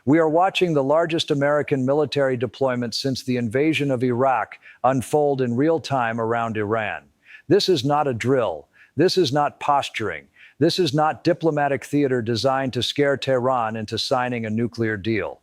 We are watching the largest American military deployment since the invasion of Iraq unfold in real time around Iran. This is not a drill. This is not posturing. This is not diplomatic theater designed to scare Tehran into signing a nuclear deal.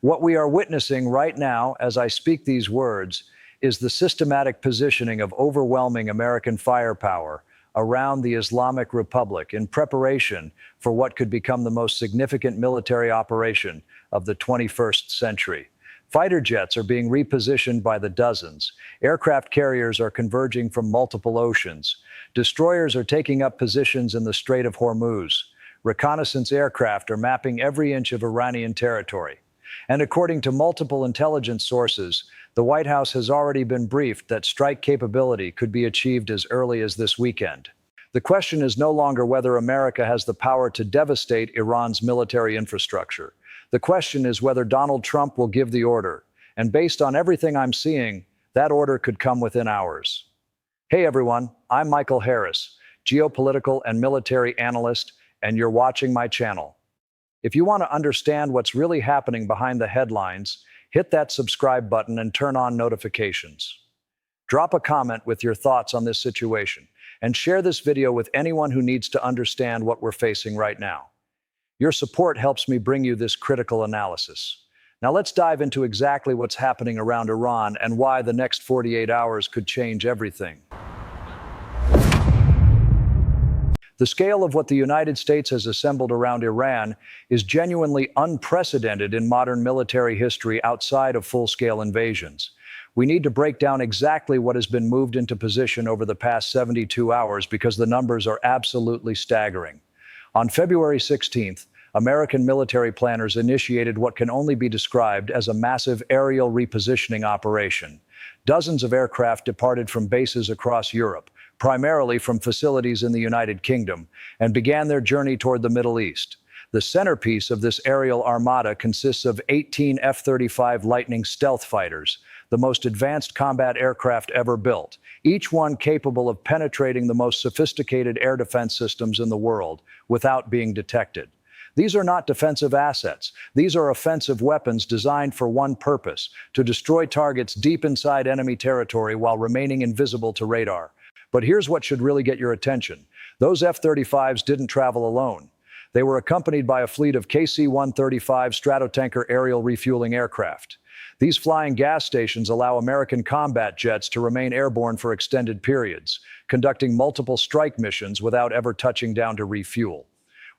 What we are witnessing right now, as I speak these words, is the systematic positioning of overwhelming American firepower around the Islamic Republic in preparation for what could become the most significant military operation of the 21st century. Fighter jets are being repositioned by the dozens. Aircraft carriers are converging from multiple oceans. Destroyers are taking up positions in the Strait of Hormuz. Reconnaissance aircraft are mapping every inch of Iranian territory. And according to multiple intelligence sources, the White House has already been briefed that strike capability could be achieved as early as this weekend. The question is no longer whether America has the power to devastate Iran's military infrastructure. The question is whether Donald Trump will give the order. And based on everything I'm seeing, that order could come within hours. Hey everyone, I'm Michael Harris, geopolitical and military analyst, and you're watching my channel. If you want to understand what's really happening behind the headlines, hit that subscribe button and turn on notifications. Drop a comment with your thoughts on this situation, and share this video with anyone who needs to understand what we're facing right now. Your support helps me bring you this critical analysis. Now let's dive into exactly what's happening around Iran and why the next 48 hours could change everything. The scale of what the United States has assembled around Iran is genuinely unprecedented in modern military history outside of full-scale invasions. We need to break down exactly what has been moved into position over the past 72 hours because the numbers are absolutely staggering. On February 16th, American military planners initiated what can only be described as a massive aerial repositioning operation. Dozens of aircraft departed from bases across Europe, primarily from facilities in the United Kingdom, and began their journey toward the Middle East. The centerpiece of this aerial armada consists of 18 F-35 Lightning stealth fighters, the most advanced combat aircraft ever built, each one capable of penetrating the most sophisticated air defense systems in the world without being detected. These are not defensive assets. These are offensive weapons designed for one purpose: to destroy targets deep inside enemy territory while remaining invisible to radar. But here's what should really get your attention. Those F-35s didn't travel alone. They were accompanied by a fleet of KC-135 Stratotanker aerial refueling aircraft. These flying gas stations allow American combat jets to remain airborne for extended periods, conducting multiple strike missions without ever touching down to refuel.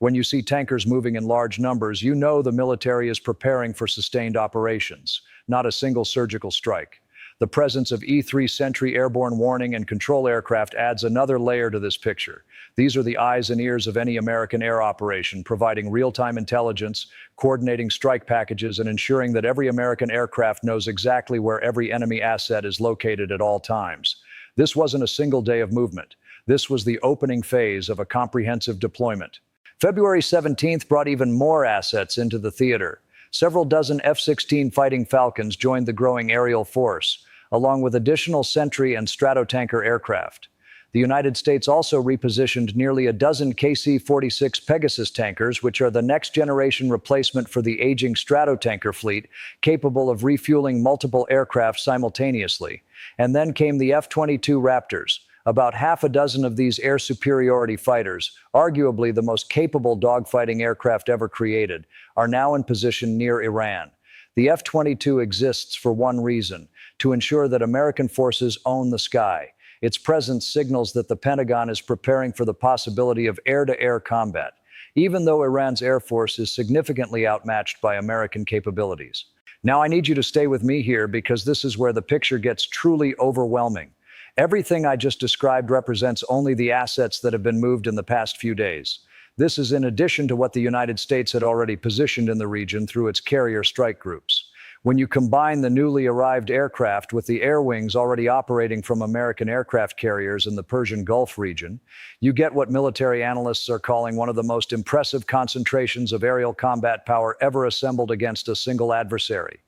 When you see tankers moving in large numbers, you know the military is preparing for sustained operations, not a single surgical strike. The presence of E-3 Sentry airborne warning and control aircraft adds another layer to this picture. These are the eyes and ears of any American air operation, providing real-time intelligence, coordinating strike packages, and ensuring that every American aircraft knows exactly where every enemy asset is located at all times. This wasn't a single day of movement. This was the opening phase of a comprehensive deployment. February 17th brought even more assets into the theater. Several dozen F-16 Fighting Falcons joined the growing aerial force, along with additional Sentry and Stratotanker aircraft. The United States also repositioned nearly a dozen KC-46 Pegasus tankers, which are the next-generation replacement for the aging Stratotanker fleet, capable of refueling multiple aircraft simultaneously. And then came the F-22 Raptors. About half a dozen of these air superiority fighters, arguably the most capable dogfighting aircraft ever created, are now in position near Iran. The F-22 exists for one reason: to ensure that American forces own the sky. Its presence signals that the Pentagon is preparing for the possibility of air-to-air combat, even though Iran's air force is significantly outmatched by American capabilities. Now I need you to stay with me here because this is where the picture gets truly overwhelming. Everything I just described represents only the assets that have been moved in the past few days. This is in addition to what the United States had already positioned in the region through its carrier strike groups. When you combine the newly arrived aircraft with the air wings already operating from American aircraft carriers in the Persian Gulf region, you get what military analysts are calling one of the most impressive concentrations of aerial combat power ever assembled against a single adversary.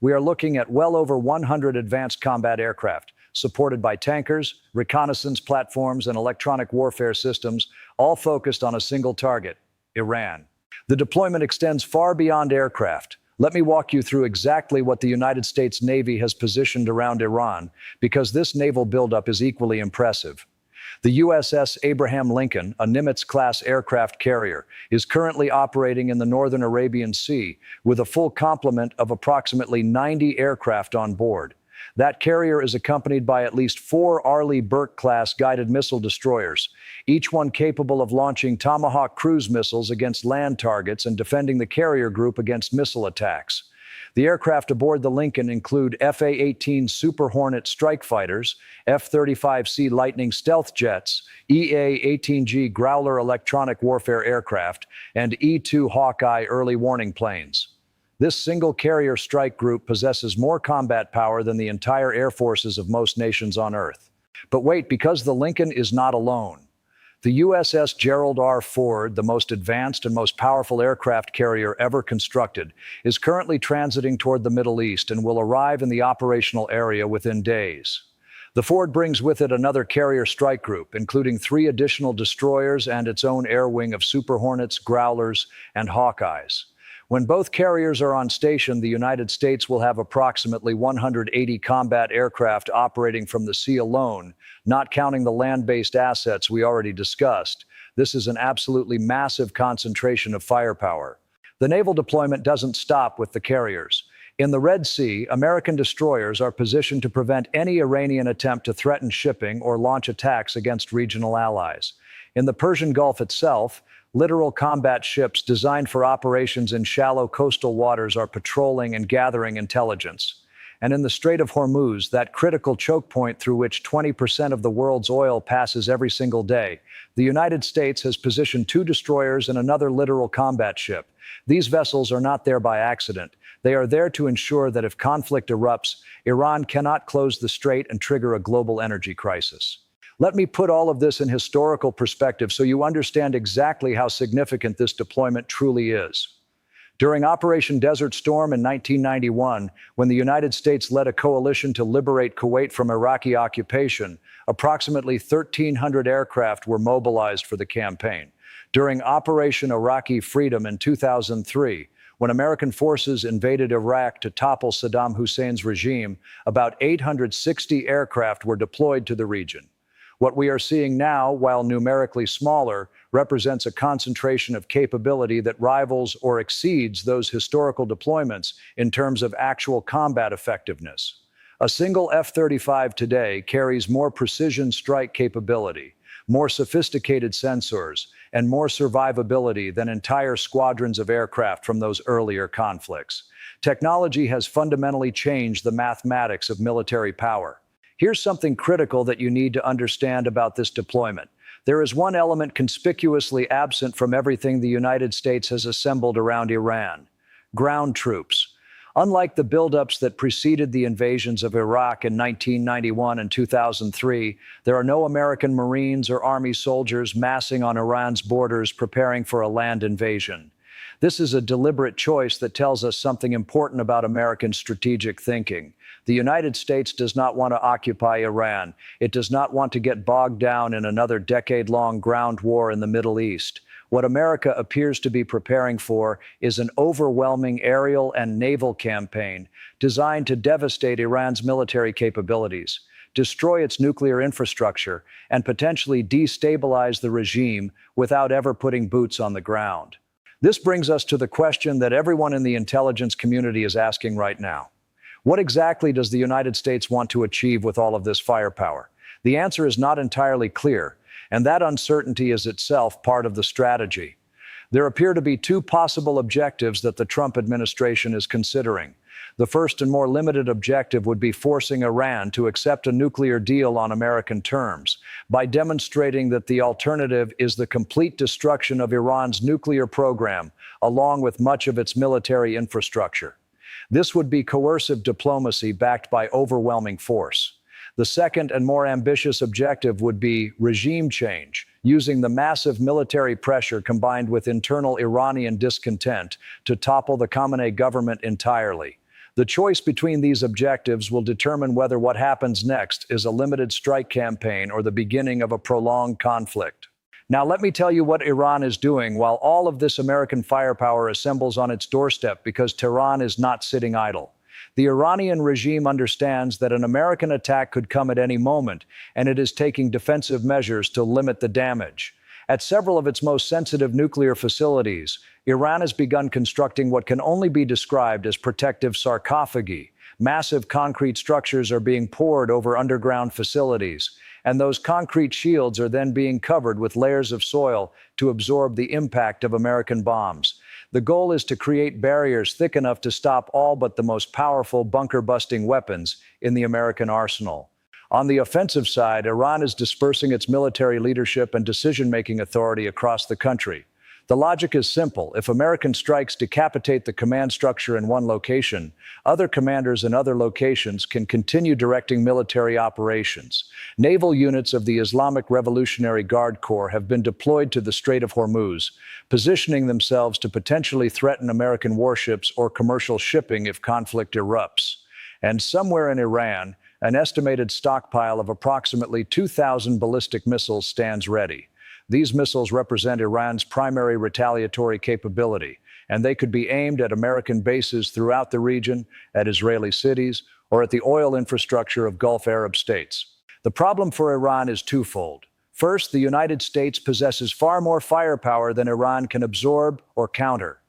We are looking at well over 100 advanced combat aircraft, supported by tankers, reconnaissance platforms, and electronic warfare systems, all focused on a single target: Iran. The deployment extends far beyond aircraft. Let me walk you through exactly what the United States Navy has positioned around Iran, because this naval buildup is equally impressive. The USS Abraham Lincoln, a Nimitz-class aircraft carrier, is currently operating in the northern Arabian Sea with a full complement of approximately 90 aircraft on board. That carrier is accompanied by at least 4 Arleigh Burke-class guided missile destroyers, each one capable of launching Tomahawk cruise missiles against land targets and defending the carrier group against missile attacks. The aircraft aboard the Lincoln include FA-18 Super Hornet strike fighters, F-35C Lightning stealth jets, EA-18G Growler electronic warfare aircraft, and E-2 Hawkeye early warning planes. This single carrier strike group possesses more combat power than the entire air forces of most nations on Earth. But wait, because the Lincoln is not alone. The USS Gerald R. Ford, the most advanced and most powerful aircraft carrier ever constructed, is currently transiting toward the Middle East and will arrive in the operational area within days. The Ford brings with it another carrier strike group, including 3 additional destroyers and its own air wing of Super Hornets, Growlers, and Hawkeyes. When both carriers are on station, the United States will have approximately 180 combat aircraft operating from the sea alone, not counting the land-based assets we already discussed. This is an absolutely massive concentration of firepower. The naval deployment doesn't stop with the carriers. In the Red Sea, American destroyers are positioned to prevent any Iranian attempt to threaten shipping or launch attacks against regional allies. In the Persian Gulf itself, littoral combat ships designed for operations in shallow coastal waters are patrolling and gathering intelligence. And in the Strait of Hormuz, that critical choke point through which 20% of the world's oil passes every single day, the United States has positioned 2 destroyers and another littoral combat ship. These vessels are not there by accident. They are there to ensure that if conflict erupts, Iran cannot close the strait and trigger a global energy crisis. Let me put all of this in historical perspective so you understand exactly how significant this deployment truly is. During Operation Desert Storm in 1991, when the United States led a coalition to liberate Kuwait from Iraqi occupation, approximately 1,300 aircraft were mobilized for the campaign. During Operation Iraqi Freedom in 2003, when American forces invaded Iraq to topple Saddam Hussein's regime, about 860 aircraft were deployed to the region. What we are seeing now, while numerically smaller, represents a concentration of capability that rivals or exceeds those historical deployments in terms of actual combat effectiveness. A single F-35 today carries more precision strike capability, more sophisticated sensors, and more survivability than entire squadrons of aircraft from those earlier conflicts. Technology has fundamentally changed the mathematics of military power. Here's something critical that you need to understand about this deployment. There is one element conspicuously absent from everything the United States has assembled around Iran: ground troops. Unlike the buildups that preceded the invasions of Iraq in 1991 and 2003, there are no American Marines or Army soldiers massing on Iran's borders preparing for a land invasion. This is a deliberate choice that tells us something important about American strategic thinking. The United States does not want to occupy Iran. It does not want to get bogged down in another decade-long ground war in the Middle East. What America appears to be preparing for is an overwhelming aerial and naval campaign designed to devastate Iran's military capabilities, destroy its nuclear infrastructure, and potentially destabilize the regime without ever putting boots on the ground. This brings us to the question that everyone in the intelligence community is asking right now. What exactly does the United States want to achieve with all of this firepower? The answer is not entirely clear, and that uncertainty is itself part of the strategy. There appear to be 2 possible objectives that the Trump administration is considering. The first and more limited objective would be forcing Iran to accept a nuclear deal on American terms, by demonstrating that the alternative is the complete destruction of Iran's nuclear program, along with much of its military infrastructure. This would be coercive diplomacy backed by overwhelming force. The second and more ambitious objective would be regime change, using the massive military pressure combined with internal Iranian discontent to topple the Khamenei government entirely. The choice between these objectives will determine whether what happens next is a limited strike campaign or the beginning of a prolonged conflict. Now, let me tell you what Iran is doing while all of this American firepower assembles on its doorstep, because Tehran is not sitting idle. The Iranian regime understands that an American attack could come at any moment, and it is taking defensive measures to limit the damage. At several of its most sensitive nuclear facilities, Iran has begun constructing what can only be described as protective sarcophagi. Massive concrete structures are being poured over underground facilities, and those concrete shields are then being covered with layers of soil to absorb the impact of American bombs. The goal is to create barriers thick enough to stop all but the most powerful bunker-busting weapons in the American arsenal. On the offensive side, Iran is dispersing its military leadership and decision-making authority across the country. The logic is simple. If American strikes decapitate the command structure in one location, other commanders in other locations can continue directing military operations. Naval units of the Islamic Revolutionary Guard Corps have been deployed to the Strait of Hormuz, positioning themselves to potentially threaten American warships or commercial shipping if conflict erupts. And somewhere in Iran, an estimated stockpile of approximately 2,000 ballistic missiles stands ready. These missiles represent Iran's primary retaliatory capability, and they could be aimed at American bases throughout the region, at Israeli cities, or at the oil infrastructure of Gulf Arab states. The problem for Iran is twofold. First, the United States possesses far more firepower than Iran can absorb or counter.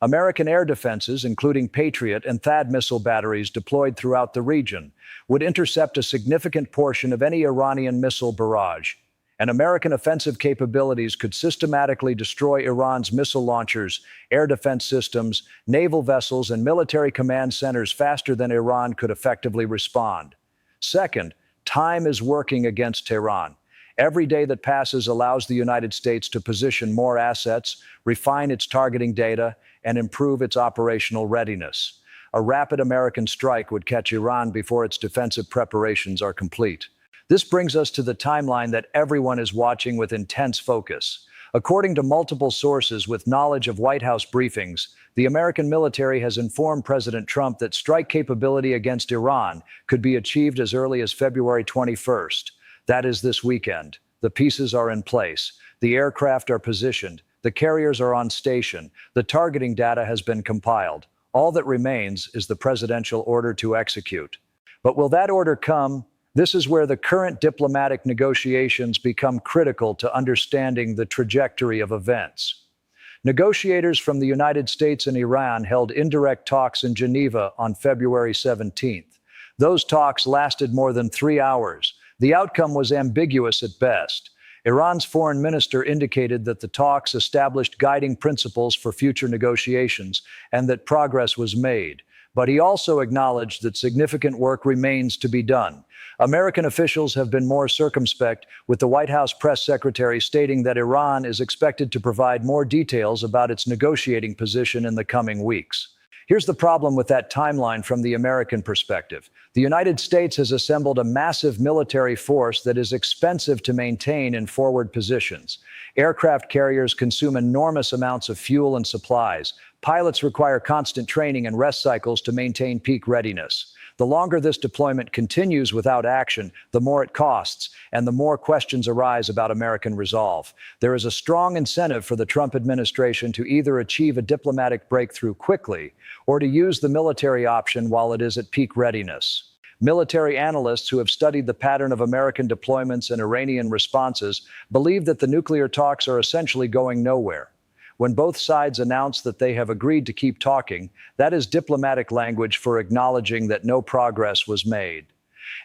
American air defenses, including Patriot and THAAD missile batteries deployed throughout the region, would intercept a significant portion of any Iranian missile barrage. And American offensive capabilities could systematically destroy Iran's missile launchers, air defense systems, naval vessels, and military command centers faster than Iran could effectively respond. Second, time is working against Tehran. Every day that passes allows the United States to position more assets, refine its targeting data, and improve its operational readiness. A rapid American strike would catch Iran before its defensive preparations are complete. This brings us to the timeline that everyone is watching with intense focus. According to multiple sources with knowledge of White House briefings, the American military has informed President Trump that strike capability against Iran could be achieved as early as February 21st. That is this weekend. The pieces are in place. The aircraft are positioned. The carriers are on station. The targeting data has been compiled. All that remains is the presidential order to execute. But will that order come? This is where the current diplomatic negotiations become critical to understanding the trajectory of events. Negotiators from the United States and Iran held indirect talks in Geneva on February 17th. Those talks lasted more than 3 hours. The outcome was ambiguous at best. Iran's foreign minister indicated that the talks established guiding principles for future negotiations and that progress was made. But he also acknowledged that significant work remains to be done. American officials have been more circumspect, with the White House press secretary stating that Iran is expected to provide more details about its negotiating position in the coming weeks. Here's the problem with that timeline from the American perspective. The United States has assembled a massive military force that is expensive to maintain in forward positions. Aircraft carriers consume enormous amounts of fuel and supplies. Pilots require constant training and rest cycles to maintain peak readiness. The longer this deployment continues without action, the more it costs, and the more questions arise about American resolve. There is a strong incentive for the Trump administration to either achieve a diplomatic breakthrough quickly or to use the military option while it is at peak readiness. Military analysts who have studied the pattern of American deployments and Iranian responses believe that the nuclear talks are essentially going nowhere. When both sides announce that they have agreed to keep talking, that is diplomatic language for acknowledging that no progress was made.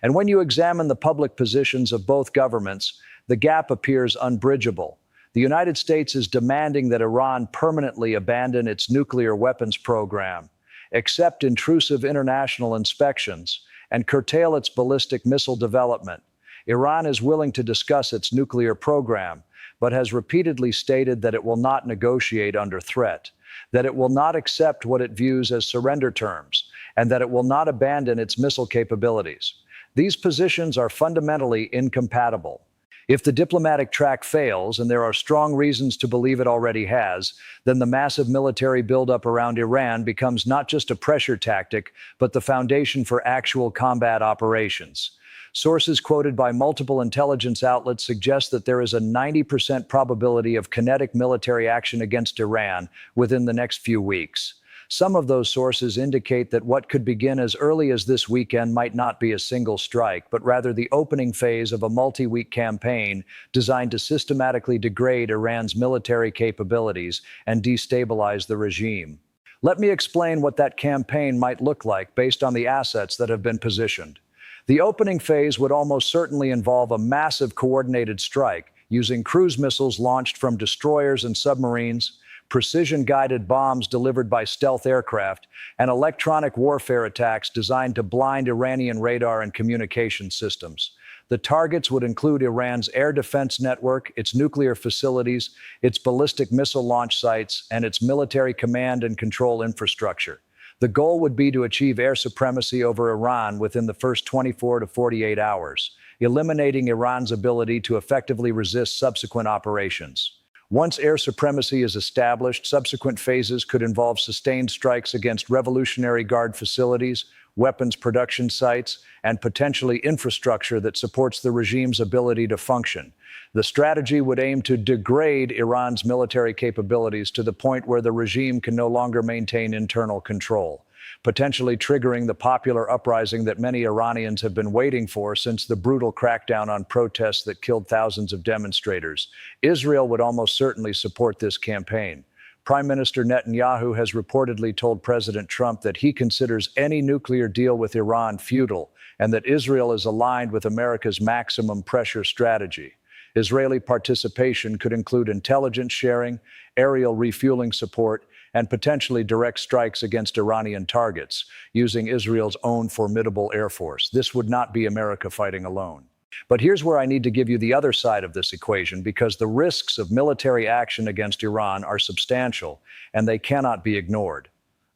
And when you examine the public positions of both governments, the gap appears unbridgeable. The United States is demanding that Iran permanently abandon its nuclear weapons program, accept intrusive international inspections, and curtail its ballistic missile development. Iran is willing to discuss its nuclear program, but has repeatedly stated that it will not negotiate under threat, that it will not accept what it views as surrender terms, and that it will not abandon its missile capabilities. These positions are fundamentally incompatible. If the diplomatic track fails, and there are strong reasons to believe it already has, then the massive military buildup around Iran becomes not just a pressure tactic, but the foundation for actual combat operations. Sources quoted by multiple intelligence outlets suggest that there is a 90% probability of kinetic military action against Iran within the next few weeks. Some of those sources indicate that what could begin as early as this weekend might not be a single strike, but rather the opening phase of a multi-week campaign designed to systematically degrade Iran's military capabilities and destabilize the regime. Let me explain what that campaign might look like based on the assets that have been positioned. The opening phase would almost certainly involve a massive coordinated strike using cruise missiles launched from destroyers and submarines, precision-guided bombs delivered by stealth aircraft, and electronic warfare attacks designed to blind Iranian radar and communication systems. The targets would include Iran's air defense network, its nuclear facilities, its ballistic missile launch sites, and its military command and control infrastructure. The goal would be to achieve air supremacy over Iran within the first 24 to 48 hours, eliminating Iran's ability to effectively resist subsequent operations. Once air supremacy is established, subsequent phases could involve sustained strikes against Revolutionary Guard facilities, weapons production sites, and potentially infrastructure that supports the regime's ability to function. The strategy would aim to degrade Iran's military capabilities to the point where the regime can no longer maintain internal control, potentially triggering the popular uprising that many Iranians have been waiting for since the brutal crackdown on protests that killed thousands of demonstrators. Israel would almost certainly support this campaign. Prime Minister Netanyahu has reportedly told President Trump that he considers any nuclear deal with Iran futile and that Israel is aligned with America's maximum pressure strategy. Israeli participation could include intelligence sharing, aerial refueling support, and potentially direct strikes against Iranian targets, using Israel's own formidable air force. This would not be America fighting alone. But here's where I need to give you the other side of this equation, because the risks of military action against Iran are substantial, and they cannot be ignored.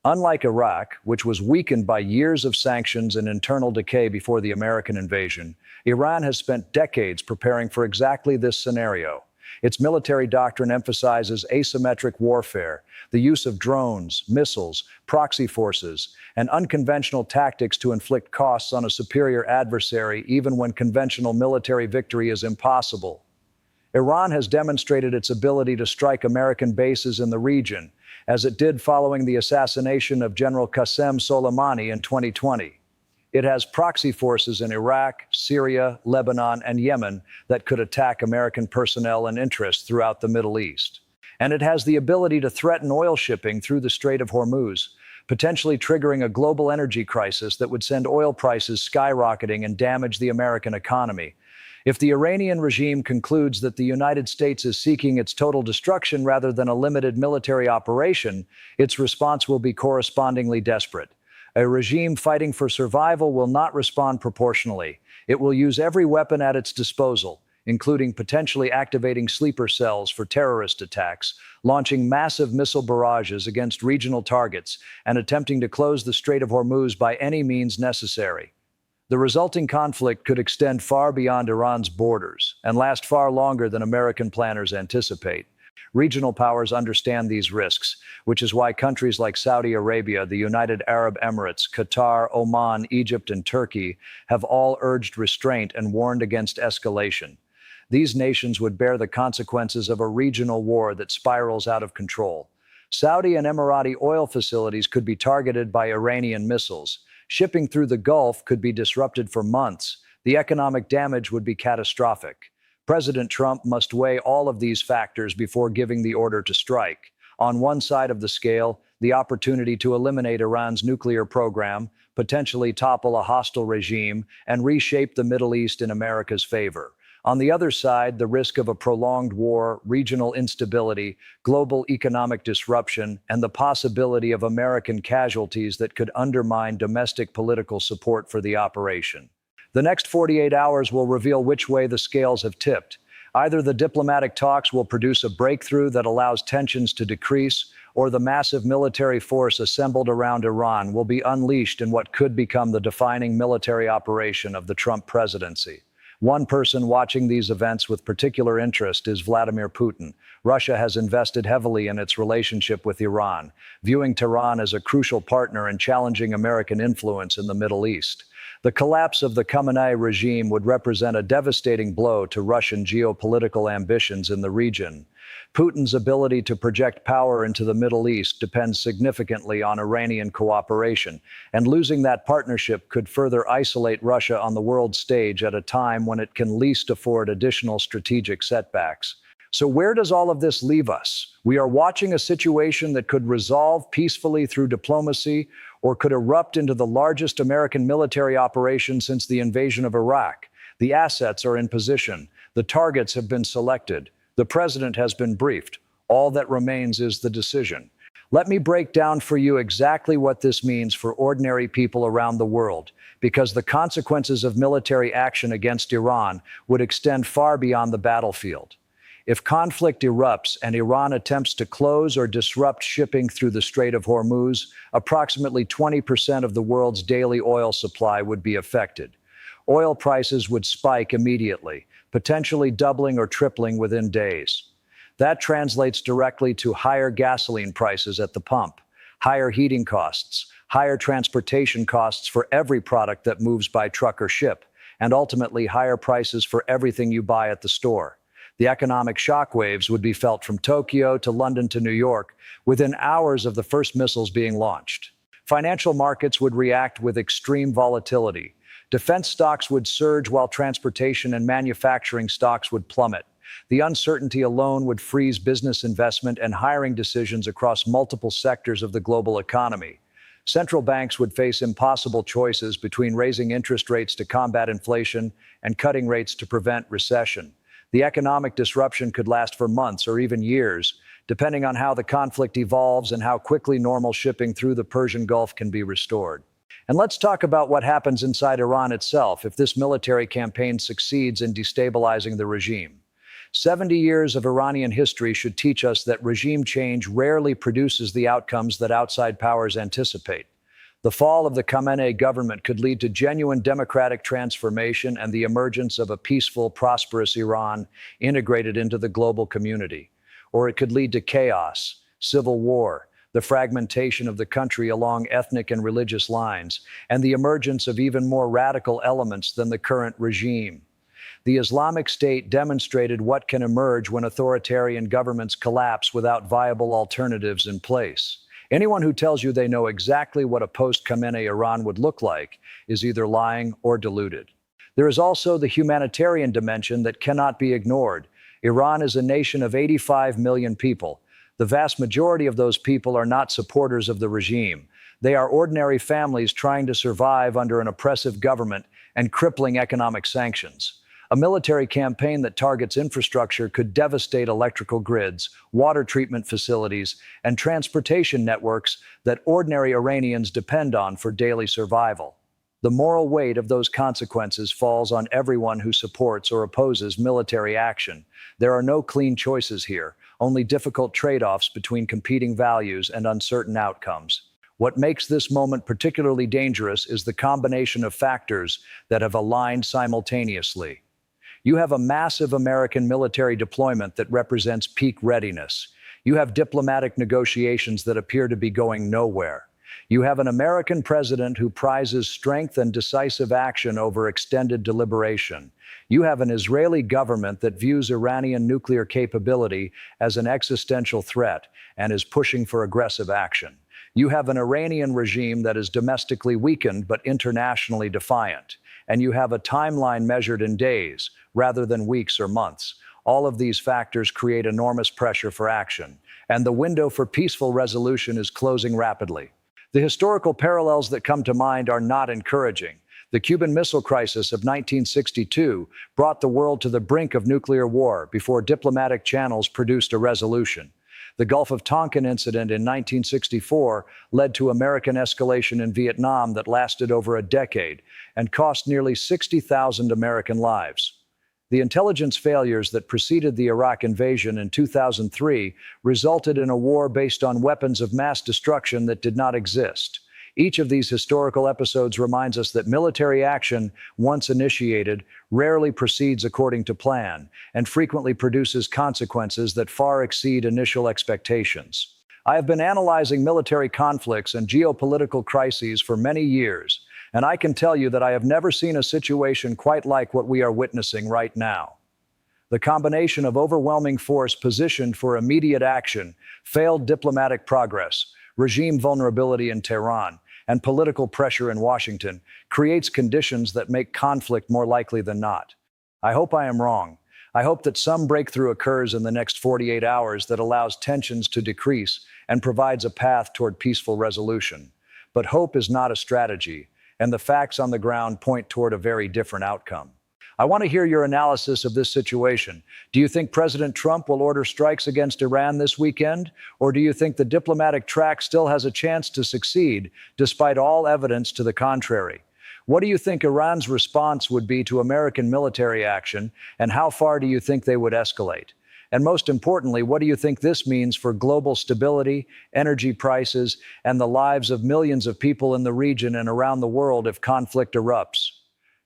Unlike Iraq, which was weakened by years of sanctions and internal decay before the American invasion, Iran has spent decades preparing for exactly this scenario. Its military doctrine emphasizes asymmetric warfare, the use of drones, missiles, proxy forces, and unconventional tactics to inflict costs on a superior adversary, even when conventional military victory is impossible. Iran has demonstrated its ability to strike American bases in the region, as it did following the assassination of General Qasem Soleimani in 2020. It has proxy forces in Iraq, Syria, Lebanon, and Yemen that could attack American personnel and interests throughout the Middle East. And it has the ability to threaten oil shipping through the Strait of Hormuz, potentially triggering a global energy crisis that would send oil prices skyrocketing and damage the American economy. If the Iranian regime concludes that the United States is seeking its total destruction rather than a limited military operation, its response will be correspondingly desperate. A regime fighting for survival will not respond proportionally. It will use every weapon at its disposal, including potentially activating sleeper cells for terrorist attacks, launching massive missile barrages against regional targets, and attempting to close the Strait of Hormuz by any means necessary. The resulting conflict could extend far beyond Iran's borders and last far longer than American planners anticipate. Regional powers understand these risks, which is why countries like Saudi Arabia, the United Arab Emirates, Qatar, Oman, Egypt, and Turkey have all urged restraint and warned against escalation. These nations would bear the consequences of a regional war that spirals out of control. Saudi and Emirati oil facilities could be targeted by Iranian missiles. Shipping through the Gulf could be disrupted for months. The economic damage would be catastrophic. President Trump must weigh all of these factors before giving the order to strike. On one side of the scale, the opportunity to eliminate Iran's nuclear program, potentially topple a hostile regime, and reshape the Middle East in America's favor. On the other side, the risk of a prolonged war, regional instability, global economic disruption, and the possibility of American casualties that could undermine domestic political support for the operation. The next 48 hours will reveal which way the scales have tipped. Either the diplomatic talks will produce a breakthrough that allows tensions to decrease, or the massive military force assembled around Iran will be unleashed in what could become the defining military operation of the Trump presidency. One person watching these events with particular interest is Vladimir Putin. Russia has invested heavily in its relationship with Iran, viewing Tehran as a crucial partner and challenging American influence in the Middle East. The collapse of the Khamenei regime would represent a devastating blow to Russian geopolitical ambitions in the region. Putin's ability to project power into the Middle East depends significantly on Iranian cooperation, and losing that partnership could further isolate Russia on the world stage at a time when it can least afford additional strategic setbacks. So where does all of this leave us? We are watching a situation that could resolve peacefully through diplomacy or could erupt into the largest American military operation since the invasion of Iraq. The assets are in position. The targets have been selected. The president has been briefed. All that remains is the decision. Let me break down for you exactly what this means for ordinary people around the world, because the consequences of military action against Iran would extend far beyond the battlefield. If conflict erupts and Iran attempts to close or disrupt shipping through the Strait of Hormuz, approximately 20% of the world's daily oil supply would be affected. Oil prices would spike immediately, potentially doubling or tripling within days. That translates directly to higher gasoline prices at the pump, higher heating costs, higher transportation costs for every product that moves by truck or ship, and ultimately higher prices for everything you buy at the store. The economic shockwaves would be felt from Tokyo to London to New York within hours of the first missiles being launched. Financial markets would react with extreme volatility. Defense stocks would surge while transportation and manufacturing stocks would plummet. The uncertainty alone would freeze business investment and hiring decisions across multiple sectors of the global economy. Central banks would face impossible choices between raising interest rates to combat inflation and cutting rates to prevent recession. The economic disruption could last for months or even years, depending on how the conflict evolves and how quickly normal shipping through the Persian Gulf can be restored. And let's talk about what happens inside Iran itself if this military campaign succeeds in destabilizing the regime. 70 years of Iranian history should teach us that regime change rarely produces the outcomes that outside powers anticipate. The fall of the Khamenei government could lead to genuine democratic transformation and the emergence of a peaceful, prosperous Iran integrated into the global community. Or it could lead to chaos, civil war, the fragmentation of the country along ethnic and religious lines, and the emergence of even more radical elements than the current regime. The Islamic State demonstrated what can emerge when authoritarian governments collapse without viable alternatives in place. Anyone who tells you they know exactly what a post-Khamenei Iran would look like is either lying or deluded. There is also the humanitarian dimension that cannot be ignored. Iran is a nation of 85 million people. The vast majority of those people are not supporters of the regime. They are ordinary families trying to survive under an oppressive government and crippling economic sanctions. A military campaign that targets infrastructure could devastate electrical grids, water treatment facilities, and transportation networks that ordinary Iranians depend on for daily survival. The moral weight of those consequences falls on everyone who supports or opposes military action. There are no clean choices here, only difficult trade-offs between competing values and uncertain outcomes. What makes this moment particularly dangerous is the combination of factors that have aligned simultaneously. You have a massive American military deployment that represents peak readiness. You have diplomatic negotiations that appear to be going nowhere. You have an American president who prizes strength and decisive action over extended deliberation. You have an Israeli government that views Iranian nuclear capability as an existential threat and is pushing for aggressive action. You have an Iranian regime that is domestically weakened but internationally defiant. And you have a timeline measured in days rather than weeks or months. All of these factors create enormous pressure for action, and the window for peaceful resolution is closing rapidly. The historical parallels that come to mind are not encouraging. The Cuban Missile Crisis of 1962 brought the world to the brink of nuclear war before diplomatic channels produced a resolution. The Gulf of Tonkin incident in 1964 led to American escalation in Vietnam that lasted over a decade and cost nearly 60,000 American lives. The intelligence failures that preceded the Iraq invasion in 2003 resulted in a war based on weapons of mass destruction that did not exist. Each of these historical episodes reminds us that military action, once initiated, rarely proceeds according to plan and frequently produces consequences that far exceed initial expectations. I have been analyzing military conflicts and geopolitical crises for many years, And I can tell you that I have never seen a situation quite like what we are witnessing right now. The combination of overwhelming force positioned for immediate action, failed diplomatic progress, regime vulnerability in Tehran, and political pressure in Washington creates conditions that make conflict more likely than not. I hope I am wrong. I hope that some breakthrough occurs in the next 48 hours that allows tensions to decrease and provides a path toward peaceful resolution. But hope is not a strategy, and the facts on the ground point toward a very different outcome. I want to hear your analysis of this situation. Do you think President Trump will order strikes against Iran this weekend? Or do you think the diplomatic track still has a chance to succeed, despite all evidence to the contrary? What do you think Iran's response would be to American military action, and how far do you think they would escalate? And most importantly, what do you think this means for global stability, energy prices, and the lives of millions of people in the region and around the world if conflict erupts?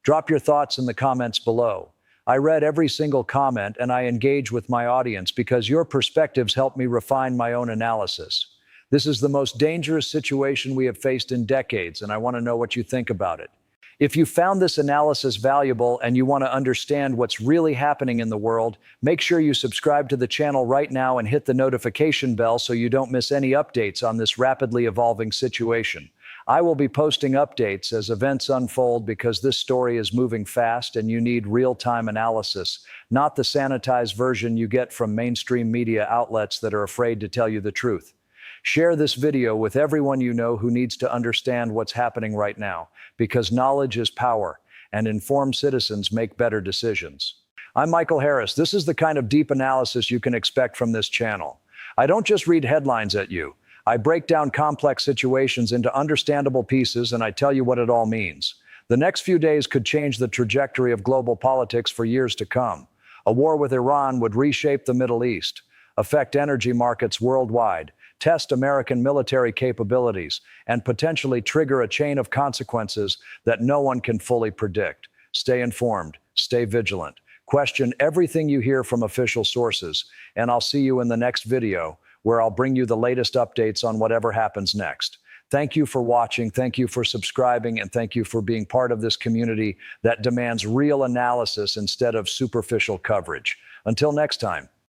Drop your thoughts in the comments below. I read every single comment and I engage with my audience because your perspectives help me refine my own analysis. This is the most dangerous situation we have faced in decades, and I want to know what you think about it. If you found this analysis valuable and you want to understand what's really happening in the world, make sure you subscribe to the channel right now and hit the notification bell so you don't miss any updates on this rapidly evolving situation. I will be posting updates as events unfold because this story is moving fast and you need real-time analysis, not the sanitized version you get from mainstream media outlets that are afraid to tell you the truth. Share this video with everyone you know who needs to understand what's happening right now, because knowledge is power, and informed citizens make better decisions. I'm Michael Harris. This is the kind of deep analysis you can expect from this channel. I don't just read headlines at you. I break down complex situations into understandable pieces and I tell you what it all means. The next few days could change the trajectory of global politics for years to come. A war with Iran would reshape the Middle East, affect energy markets worldwide, test American military capabilities, and potentially trigger a chain of consequences that no one can fully predict. Stay informed, stay vigilant, question everything you hear from official sources, and I'll see you in the next video, where I'll bring you the latest updates on whatever happens next. Thank you for watching, thank you for subscribing, and thank you for being part of this community that demands real analysis instead of superficial coverage. Until next time.